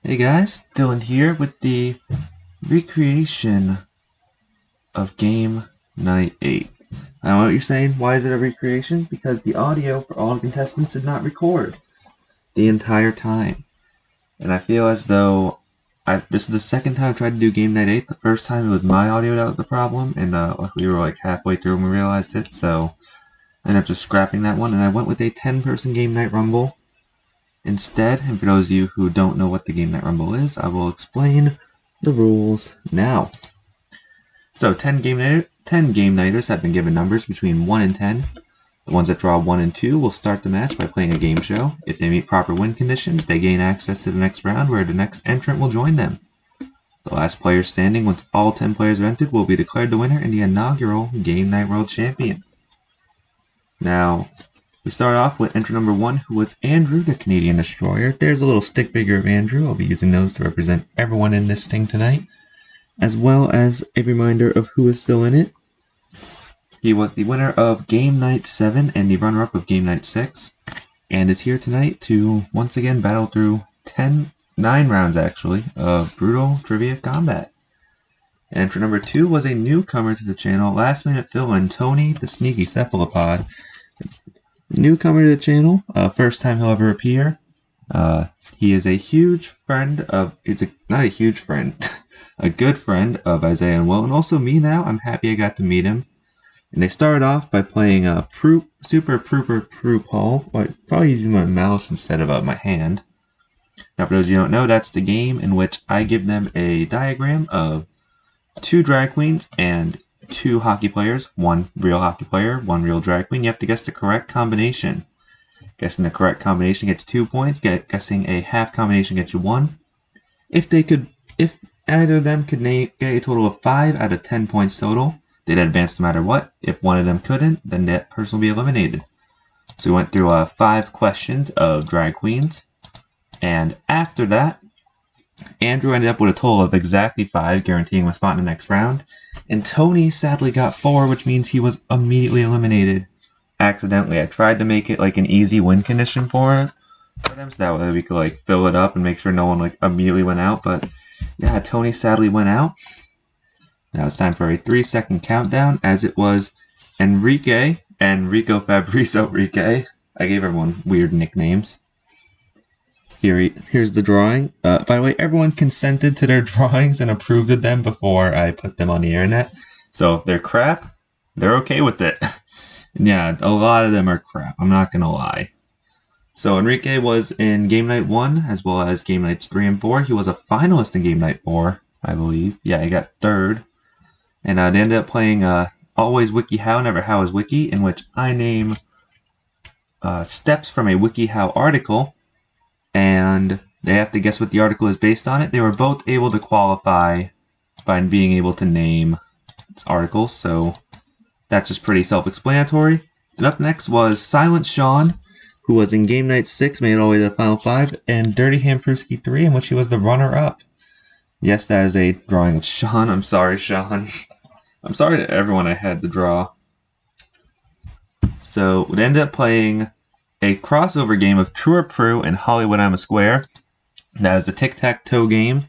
Hey guys, Dylan here with the recreation of Game Night 8. I know what you're saying, why is it a recreation? Because the audio for all the contestants did not record the entire time. And I feel as though this is the second time I tried to do Game Night 8. The first time it was my audio that was the problem, and luckily we were like halfway through when we realized it, so I ended up just scrapping that one, and I went with a 10-person Game Night Rumble instead. And for those of you who don't know what the Game Night Rumble is, I will explain the rules now. So 10 game nighters have been given numbers between 1 and 10. The ones that draw 1 and 2 will start the match by playing a game show. If they meet proper win conditions, they gain access to the next round where the next entrant will join them. The last player standing once all 10 players have entered will be declared the winner and the inaugural Game Night World Champion. Now, we start off with entrant number 1, who was Andrew, the Canadian Destroyer. There's a little stick figure of Andrew. I'll be using those to represent everyone in this thing tonight, as well as a reminder of who is still in it. He was the winner of Game Night 7 and the runner-up of Game Night 6, and is here tonight to once again battle through 9 rounds actually, of brutal trivia combat. Entrant number 2 was a newcomer to the channel, Last Minute Phil and Tony, the Sneaky Cephalopod. Newcomer to the channel, first time he'll ever appear. He is a huge friend of, not a huge friend, a good friend of Isaiah and Will, and also me now. I'm happy I got to meet him. And they started off by playing Super Prooper Proo Paul, probably using my mouse instead of my hand. Now for those of you who don't know, that's the game in which I give them a diagram of 2 drag queens and 2 hockey players, 1 real hockey player, 1 real drag queen. You have to guess the correct combination. Guessing the correct combination gets 2 points. Guessing a half combination gets you 1. If either of them could get a total of 5 out of 10 points total, they'd advance no matter what. If one of them couldn't, then that person will be eliminated. So we went through 5 questions of drag queens, and after that, Andrew ended up with a total of exactly 5, guaranteeing a spot in the next round. And Tony sadly got 4, which means he was immediately eliminated. Accidentally. I tried to make it like an easy win condition for them, so that way we could like fill it up and make sure no one like immediately went out. But yeah, Tony sadly went out. Now it's time for a 3-second countdown, as it was Enrico Fabrice Enrique. I gave everyone weird nicknames. Here's the drawing. By the way, everyone consented to their drawings and approved of them before I put them on the internet. So if they're crap, they're okay with it. Yeah, a lot of them are crap. I'm not going to lie. So Enrique was in Game Night 1 as well as Game Nights 3 and 4. He was a finalist in Game Night 4, I believe. Yeah, he got 3rd. And they ended up playing Always Wiki How, Never How is Wiki, in which I name steps from a WikiHow article, and they have to guess what the article is based on it. They were both able to qualify by being able to name articles, so that's just pretty self-explanatory. And up next was Silent Sean, who was in Game Night 6, made it all the way to the Final 5, and Dirty Hamprewski 3, in which he was the runner-up. Yes, that is a drawing of Sean. I'm sorry, Sean. I'm sorry to everyone I had to draw. So we ended up playing a crossover game of True or Prue and Hollywood I'm a Square. That is a tic-tac-toe game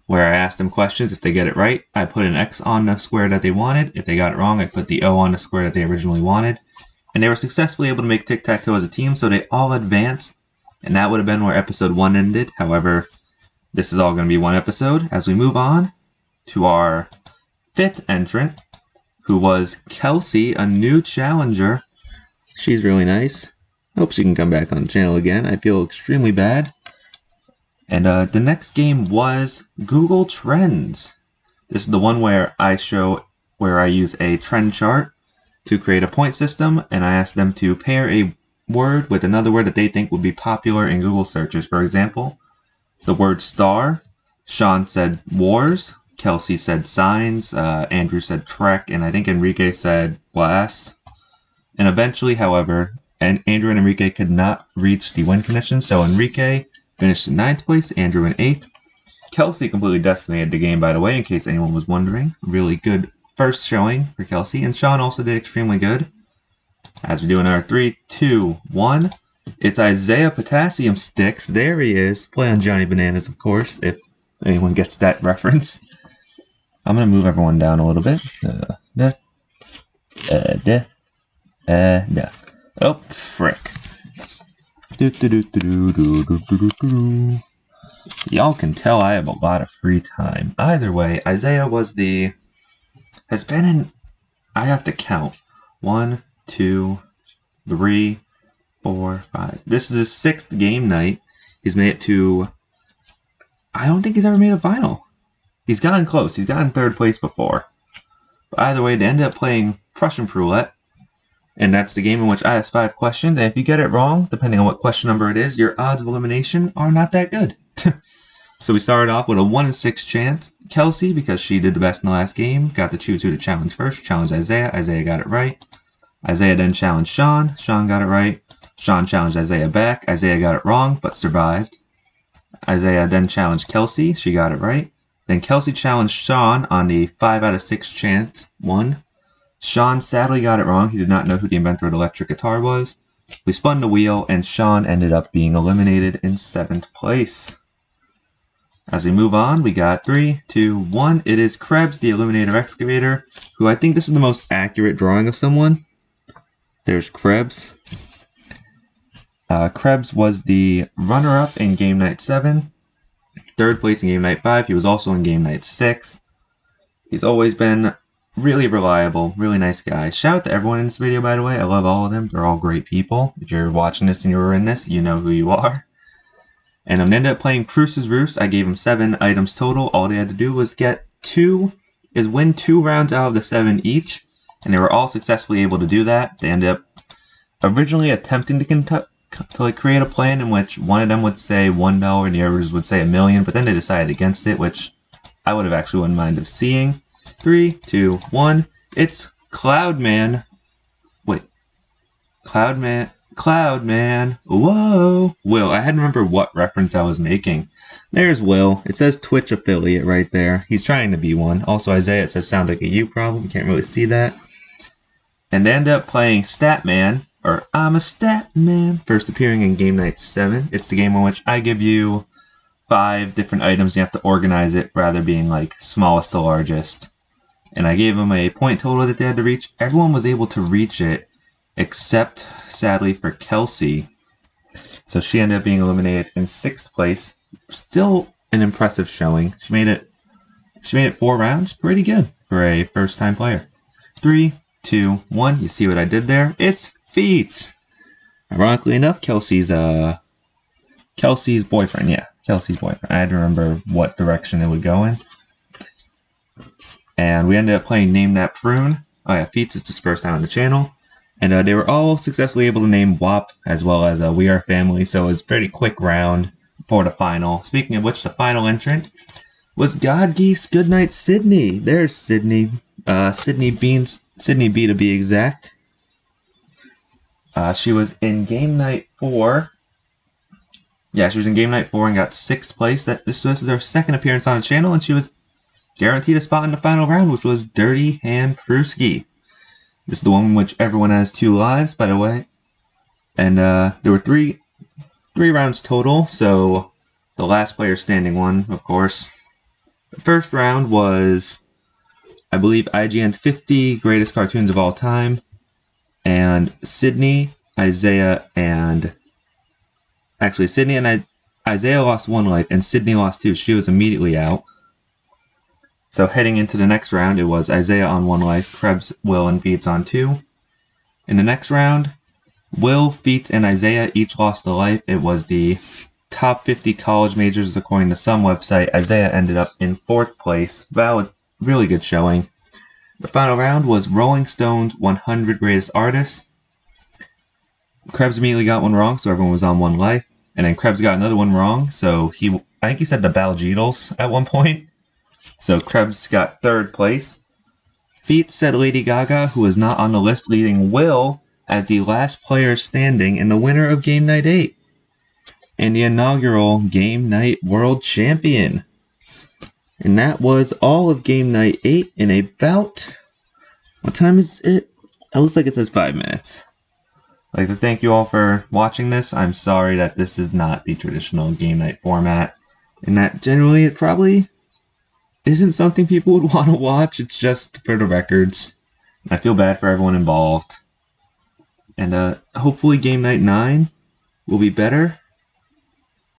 where I asked them questions. If they get it right, I put an X on the square that they wanted. If they got it wrong, I put the O on the square that they originally wanted. And they were successfully able to make tic-tac-toe as a team, so they all advanced. And that would have been where episode 1 ended. However, this is all going to be one episode. As we move on to our 5th entrant, who was Kelsey, a new challenger. She's really nice. Hope she can come back on the channel again. I feel extremely bad. And the next game was Google Trends. This is the one where I use a trend chart to create a point system, and I ask them to pair a word with another word that they think would be popular in Google searches. For example, the word star. Sean said wars. Kelsey said signs. Andrew said Trek, and I think Enrique said glass. And eventually, however, Andrew and Enrique could not reach the win condition, so Enrique finished in 9th place, Andrew in 8th. Kelsey completely decimated the game, by the way, in case anyone was wondering. Really good first showing for Kelsey, and Sean also did extremely good. As we do in our 3, 2, 1, It's Isaiah Potassium Sticks. There he is. Play on Johnny Bananas, of course, if anyone gets that reference. I'm going to move everyone down a little bit. Oh, frick. Y'all can tell I have a lot of free time. Either way, Isaiah has been in, I have to count. 1, 2, 3, 4, 5. This is his 6th game night. He's made it to, I don't think he's ever made a final. He's gotten close. He's gotten 3rd place before. But either way, they ended up playing Prussian Roulette. And that's the game in which I ask 5 questions. And if you get it wrong, depending on what question number it is, your odds of elimination are not that good. So we started off with a 1 in 6 chance. Kelsey, because she did the best in the last game, got to choose who to challenge first. Challenged Isaiah. Isaiah got it right. Isaiah then challenged Sean. Sean got it right. Sean challenged Isaiah back. Isaiah got it wrong, but survived. Isaiah then challenged Kelsey. She got it right. Then Kelsey challenged Sean on the 5 out of 6 chance. 1. Sean sadly got it wrong. He did not know who the inventor of the electric guitar was. We spun the wheel, and Sean ended up being eliminated in 7th place. As we move on, we got 3, 2, 1. It is Krebs, the Illuminator Excavator, who I think this is the most accurate drawing of someone. There's Krebs. Krebs was the runner-up in Game Night 7. 3rd place in Game Night 5. He was also in Game Night 6. He's always been really reliable, really nice guy. Shout out to everyone in this video, by the way. I love all of them. They're all great people. If you're watching this and you were in this, you know who you are. And I'm ended up playing Pruce's Roost. I gave him 7 items total. All they had to do was win 2 rounds out of the 7 each. And they were all successfully able to do that. They ended up originally attempting to create a plan in which one of them would say $1 and the others would say $1 million, but then they decided against it, which I would have actually wouldn't mind of seeing. 3, 2, 1. It's Cloudman. Wait. Cloudman. Whoa. Will. I had to remember what reference I was making. There's Will. It says Twitch affiliate right there. He's trying to be one. Also, Isaiah, it says sound like a you problem. You can't really see that. And they end up playing Statman, or I'm a Statman, first appearing in Game Night 7. It's the game in which I give you 5 different items. You have to organize it rather being like smallest to largest. And I gave them a point total that they had to reach. Everyone was able to reach it, except, sadly, for Kelsey. So she ended up being eliminated in 6th place. Still an impressive showing. She made it 4 rounds. Pretty good for a first-time player. 3, 2, 1. You see what I did there? It's Feet. Ironically enough, Kelsey's boyfriend. Yeah, Kelsey's boyfriend. I had to remember what direction it would go in. And we ended up playing Name That Prune. Oh yeah, Feats is his first time on the channel. And they were all successfully able to name WAP as well as We Are Family, so it was a pretty quick round for the final. Speaking of which, the final entrant was God Geese Goodnight Sydney. There's Sydney. Sydney B to be exact. She was in Game Night 4. Yeah, she was in Game Night 4 and got 6th place. This is her 2nd appearance on the channel, and she was guaranteed a spot in the final round, which was Dirty Hand Pruski. This is the one in which everyone has 2 lives, by the way. And there were three rounds total, so the last player standing won, of course. The first round was, I believe, IGN's 50 greatest cartoons of all time. And Sydney, Isaiah, and... Actually, Sydney and Isaiah lost 1 life, and Sydney lost 2. She was immediately out. So heading into the next round, it was Isaiah on 1 life, Krebs, Will, and Feats on 2. In the next round, Will, Feats, and Isaiah each lost a life. It was the top 50 college majors according to some website. Isaiah ended up in 4th place. Valid, really good showing. The final round was Rolling Stone's 100 Greatest Artists. Krebs immediately got 1 wrong, so everyone was on 1 life. And then Krebs got another 1 wrong, so I think he said the Baljeetles at one point. So Krebs got 3rd place. Feats said Lady Gaga, who was not on the list, leading Will as the last player standing and the winner of Game Night 8. And the inaugural Game Night World Champion. And that was all of Game Night 8 in about... What time is it? It looks like it says 5 minutes. I'd like to thank you all for watching this. I'm sorry that this is not the traditional game night format, and that generally it probably isn't something people would want to watch. It's just for the records. I feel bad for everyone involved. And hopefully Game Night 9 will be better.